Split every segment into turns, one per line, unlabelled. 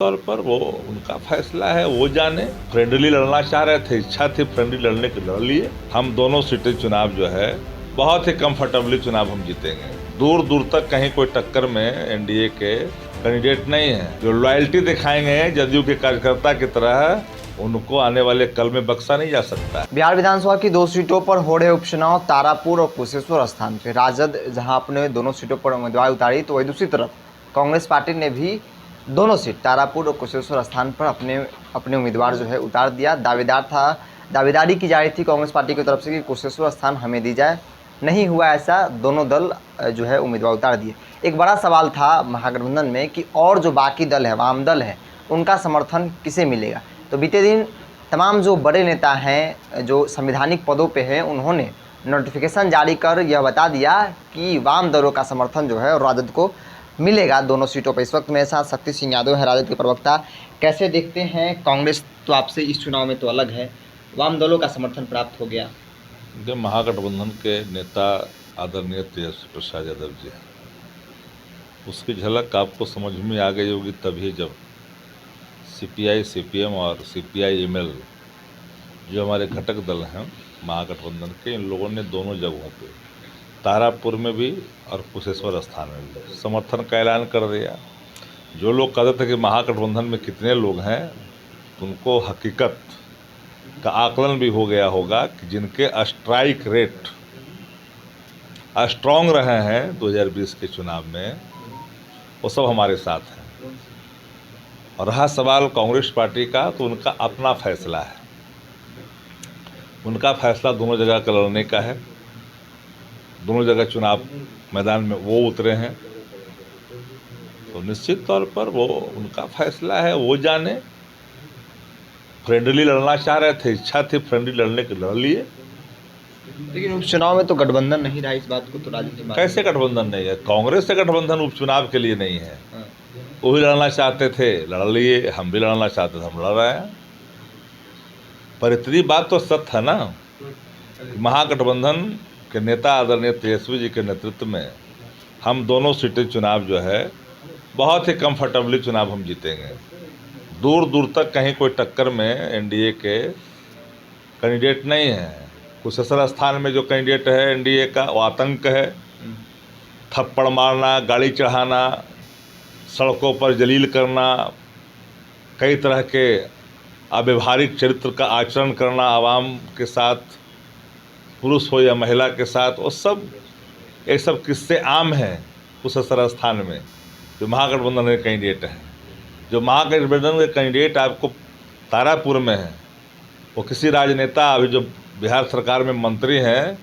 तौर पर वो उनका फैसला है, वो जाने। फ्रेंडली लड़ना चाह रहे थे, इच्छा थी फ्रेंडली लड़ने की, लड़ लिए। हम दोनों सीटें चुनाव जो है बहुत ही कंफर्टेबली चुनाव हम जीतेंगे। दूर दूर तक कहीं कोई टक्कर में एनडीए के कैंडिडेट नहीं है। जो लॉयल्टी दिखाएंगे जदयू के कार्यकर्ता की तरह, उनको आने वाले कल में बख्शा नहीं जा सकता।
बिहार विधानसभा की 2 सीटों पर हो रहे उपचुनाव, तारापुर और कुशेश्वर स्थान पे राजद जहां अपने दोनों सीटों पर उम्मीदवार उतारी, तो वही दूसरी तरफ कांग्रेस पार्टी ने भी दोनों सीट तारापुर और कुशेश्वर स्थान पर अपने उम्मीदवार जो है उतार दिया। दावेदारी की जा रही थी कांग्रेस पार्टी की तरफ से कि कुशेश्वर स्थान हमें दी जाए, नहीं हुआ ऐसा। दोनों दल जो है उम्मीदवार उतार दिए। एक बड़ा सवाल था महागठबंधन में कि और जो बाकी दल है, वाम दल है, उनका समर्थन किसे मिलेगा। तो बीते दिन तमाम जो बड़े नेता हैं, जो संवैधानिक पदों पे हैं, उन्होंने नोटिफिकेशन जारी कर यह बता दिया कि वाम दलों का समर्थन जो है राजद को मिलेगा दोनों सीटों पर। इस वक्त मेरे साथ शक्ति सिंह यादव है, राजद के प्रवक्ता। कैसे देखते हैं, कांग्रेस तो आपसे इस चुनाव में तो अलग है, वाम दलों का समर्थन प्राप्त हो गया।
जो महागठबंधन के नेता आदरणीय तेजस्वी प्रसाद यादव जी हैं, उसकी झलक आपको समझ में आ गई होगी तभी जब सीपीआई, सीपीएम और सीपीआई-एमएल जो हमारे घटक दल हैं महागठबंधन के, इन लोगों ने दोनों जगहों पे, तारापुर में भी और कुशेश्वर स्थान में भी समर्थन का ऐलान कर दिया। जो लोग कहते थे कि महागठबंधन में कितने लोग हैं, उनको हकीकत का आकलन भी हो गया होगा कि जिनके स्ट्राइक रेट स्ट्रॉन्ग रहे हैं 2020 के चुनाव में, वो सब हमारे साथ हैं। और रहा सवाल कांग्रेस पार्टी का, तो उनका अपना फैसला है। उनका फैसला दोनों जगह का लड़ने का है, दोनों जगह चुनाव मैदान में वो उतरे हैं, तो निश्चित तौर पर वो उनका फैसला है, वो जाने। फ्रेंडली लड़ना चाह रहे थे, इच्छा थी फ्रेंडली लड़ने की, लड़ लिए।
लेकिन उपचुनाव में तो गठबंधन नहीं रहा, इस बात को तो राजनीति
कैसे गठबंधन नहीं है? कांग्रेस से गठबंधन उपचुनाव के लिए नहीं है। वो भी लड़ना चाहते थे, लड़ लिए। हम भी लड़ना चाहते थे, हम लड़ रहे हैं। पर इतनी बात तो सत्य है ना, महागठबंधन के नेता आदरणीय तेजस्वी जी के नेतृत्व में हम दोनों सीटें चुनाव जो है बहुत ही कंफर्टेबली चुनाव हम जीतेंगे। दूर दूर तक कहीं कोई टक्कर में एनडीए के कैंडिडेट नहीं है। कुशेश्वर स्थान में जो कैंडिडेट है एनडीए का, वो आतंक है। थप्पड़ मारना, गाड़ी चढ़ाना, सड़कों पर जलील करना, कई तरह के अव्यवहारिक चरित्र का आचरण करना आवाम के साथ, पुरुष हो या महिला के साथ, वो सब ये सब किस्से आम हैं कुशेश्वर स्थान में जो महागठबंधन के कैंडिडेट हैं। जो महागठबंधन के कैंडिडेट आपको तारापुर में है, वो किसी राजनेता, अभी जो बिहार सरकार में मंत्री हैं,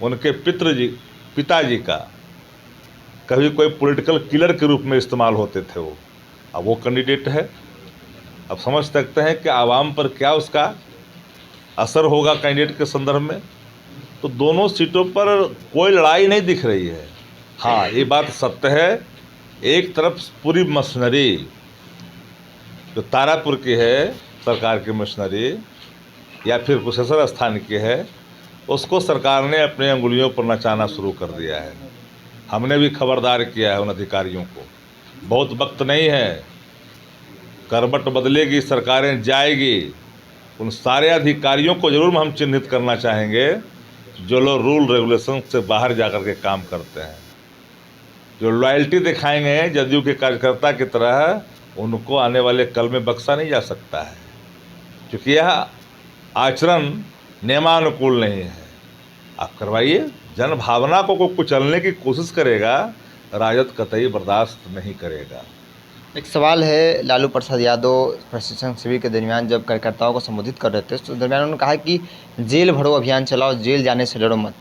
उनके पिताजी का कभी कोई पॉलिटिकल किलर के रूप में इस्तेमाल होते थे वो। अब वो कैंडिडेट है। अब समझ सकते हैं कि आवाम पर क्या उसका असर होगा कैंडिडेट के संदर्भ में। तो दोनों सीटों पर कोई लड़ाई नहीं दिख रही है। हाँ, ये बात सत्य है, एक तरफ पूरी मशीनरी जो तारापुर की है, सरकार की मशीनरी, या फिर कुशेश्वर स्थान की है, उसको सरकार ने अपने अंगुलियों पर नचाना शुरू कर दिया है। हमने भी खबरदार किया है उन अधिकारियों को। बहुत वक्त नहीं है, करवट बदलेगी, सरकारें जाएगी। उन सारे अधिकारियों को जरूर हम चिन्हित करना चाहेंगे जो लोग रूल रेगुलेशन से बाहर जाकर के काम करते हैं, जो लॉयल्टी दिखाएंगे जदयू के कार्यकर्ता की तरह, उनको आने वाले कल में बख्शा नहीं जा सकता है, क्योंकि यह आचरण नियमानुकूल नहीं है। आप करवाइए। जन भावना को कुचलने की कोशिश करेगा, राजद कतई बर्दाश्त नहीं करेगा।
एक सवाल है, लालू प्रसाद यादव प्रशिक्षण शिविर के दरमियान जब कार्यकर्ताओं को संबोधित कर रहे थे, तो दरमियान उन्होंने कहा कि जेल भरो अभियान चलाओ, जेल जाने से डरो मत।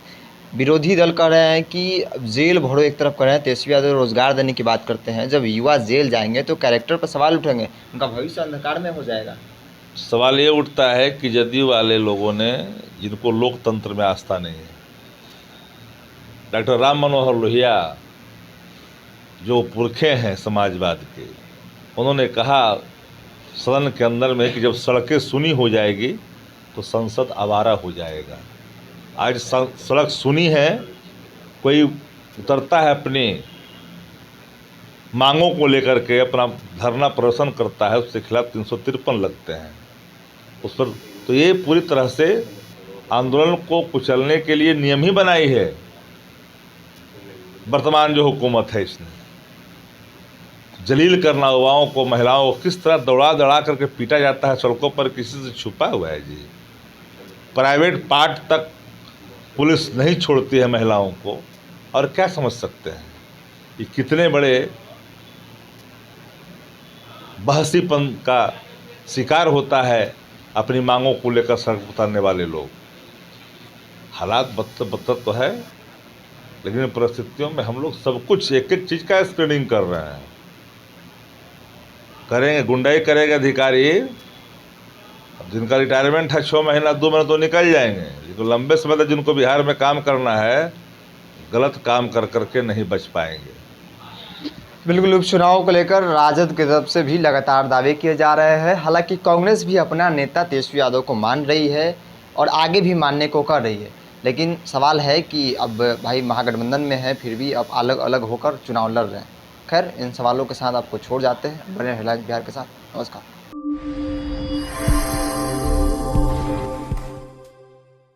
विरोधी दल कह रहे हैं कि जेल भरो एक तरफ कर रहे हैं, तेजस्वी यादव रोजगार देने की बात करते हैं। जब युवा जेल जाएंगे तो कैरेक्टर पर सवाल उठेंगे, उनका भविष्य अंधकार में हो जाएगा।
सवाल ये उठता है कि जदयू वाले लोगों ने, जिनको लोकतंत्र में आस्था नहीं है, डॉक्टर राम मनोहर लोहिया जो पुरखे हैं समाजवाद के, उन्होंने कहा सदन के अंदर में कि जब सड़कें सुनी हो जाएगी तो संसद आवारा हो जाएगा। आज सड़क सुनी है, कोई उतरता है अपनी मांगों को लेकर के अपना धरना प्रदर्शन करता है, उसके खिलाफ 353 लगते हैं उस पर। तो ये पूरी तरह से आंदोलन को कुचलने के लिए नियम ही बनाई है वर्तमान जो हुकूमत है। इसने जलील करना, युवाओं को, महिलाओं को किस तरह दौड़ा दौड़ा करके पीटा जाता है सड़कों पर, किसी से छुपा हुआ है जी। प्राइवेट पार्ट तक पुलिस नहीं छोड़ती है महिलाओं को, और क्या समझ सकते हैं ये कितने बड़े बहसीपन का शिकार होता है अपनी मांगों को लेकर सड़क उतरने वाले लोग। हालात बदतर तो है, लेकिन परिस्थितियों में हम लोग सब कुछ एक एक चीज़ का स्क्रीनिंग कर रहे हैं। करेंगे, गुंडाई करेंगे अधिकारी, अब जिनका रिटायरमेंट है 6 महीना 2 महीना तो निकल जाएंगे, लेकिन लंबे समय तक जिनको बिहार में काम करना है, गलत काम कर करके नहीं बच पाएंगे।
बिल्कुल, उपचुनाव को लेकर राजद की तरफ से भी लगातार दावे किए जा रहे हैं। हालांकि कांग्रेस भी अपना नेता तेजस्वी यादव को मान रही है और आगे भी मानने को कर रही है, लेकिन सवाल है कि अब भाई महागठबंधन में है, फिर भी अब अलग अलग होकर चुनाव लड़ रहे हैं। खैर, इन सवालों के साथ आपको छोड़ जाते हैं। बने हेडलाइंस बिहार के साथ। नमस्कार।